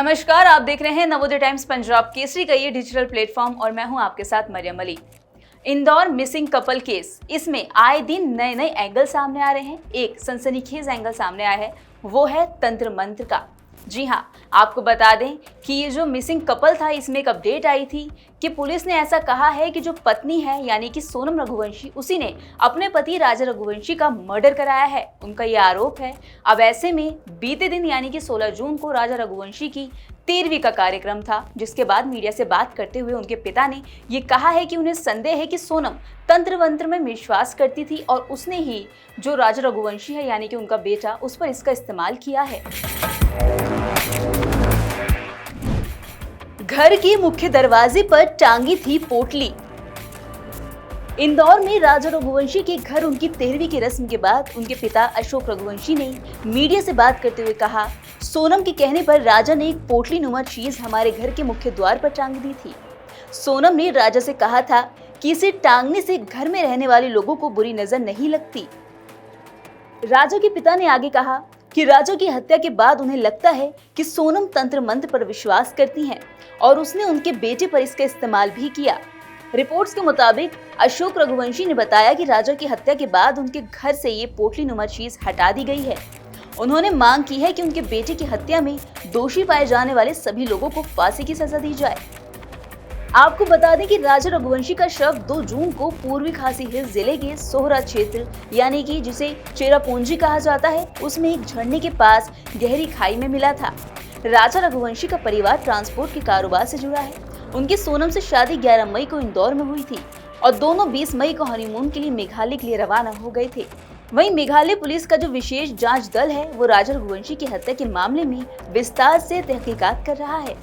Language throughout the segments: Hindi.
नमस्कार, आप देख रहे हैं नवोदय टाइम्स पंजाब केसरी का ये डिजिटल प्लेटफॉर्म और मैं हूं आपके साथ Mariyam Ali. Indore missing couple case, इसमें आए दिन नए नए एंगल सामने आ रहे हैं। एक सनसनीखेज एंगल सामने आया है, वो है तंत्र मंत्र का। जी हाँ, आपको बता दें कि ये जो मिसिंग कपल था, इसमें एक अपडेट आई थी कि पुलिस ने ऐसा कहा है कि जो पत्नी है यानी कि सोनम रघुवंशी, उसी ने अपने पति राजा रघुवंशी का मर्डर कराया है, उनका ये आरोप है। अब ऐसे में बीते दिन यानी कि 16 जून को राजा रघुवंशी की 13वीं का कार्यक्रम था, जिसके बाद मीडिया से बात करते हुए उनके पिता ने ये कहा है कि उन्हें संदेह है कि सोनम तंत्र मंत्र में विश्वास करती थी और उसने ही जो राजा रघुवंशी है यानी कि उनका बेटा, उस पर इसका इस्तेमाल किया है। घर के मुख्य दरवाजे पर टांगी थी पोटली। इंदौर में राजा रघुवंशी के घर उनकी 13वीं की रस्म के बाद उनके पिता अशोक रघुवंशी ने मीडिया से बात करते हुए कहा, सोनम के कहने पर राजा ने एक पोटली नुमा चीज हमारे घर के मुख्य द्वार पर टांग दी थी। सोनम ने राजा से कहा था कि इसे टांगने से घर में रहने वाले लोगों को बुरी नजर नहीं लगती। राजा के पिता ने आगे कहा कि राजा की हत्या के बाद उन्हें लगता है कि सोनम तंत्र मंत्र पर विश्वास करती हैं और उसने उनके बेटे पर इसका इस्तेमाल भी किया। रिपोर्ट्स के मुताबिक अशोक रघुवंशी ने बताया कि राजा की हत्या के बाद उनके घर से ये पोटली नुमा चीज हटा दी गई है। उन्होंने मांग की है कि उनके बेटे की हत्या में दोषी पाए जाने वाले सभी लोगों को फांसी की सजा दी जाए। आपको बता दें कि राजा रघुवंशी का शव 2 जून को पूर्वी खासी हिल्स जिले के सोहरा क्षेत्र यानी कि जिसे चेरापूंजी कहा जाता है, उसमें एक झरने के पास गहरी खाई में मिला था। राजा रघुवंशी का परिवार ट्रांसपोर्ट के कारोबार से जुड़ा है। उनकी सोनम से शादी 11 मई को इंदौर में हुई थी और दोनों 20 मई को हनीमून के लिए मेघालय के लिए रवाना हो गए थे। वहीं मेघालय पुलिस का जो विशेष जांच दल है, वो राजा रघुवंशी की हत्या के मामले में विस्तार से तहकीकात कर रहा है।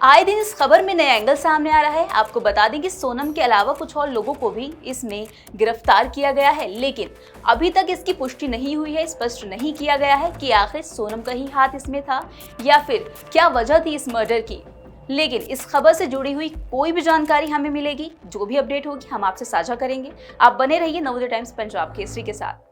आए दिन इस खबर में नया एंगल सामने आ रहा है। आपको बता दें कि सोनम के अलावा कुछ और लोगों को भी इसमें गिरफ्तार किया गया है, लेकिन अभी तक इसकी पुष्टि नहीं हुई है। स्पष्ट नहीं किया गया है कि आखिर सोनम का ही हाथ इसमें था या फिर क्या वजह थी इस मर्डर की। लेकिन इस खबर से जुड़ी हुई कोई भी जानकारी हमें मिलेगी, जो भी अपडेट होगी हम आपसे साझा करेंगे। आप बने रहिए नवोदय टाइम्स पंजाब केसरी के साथ।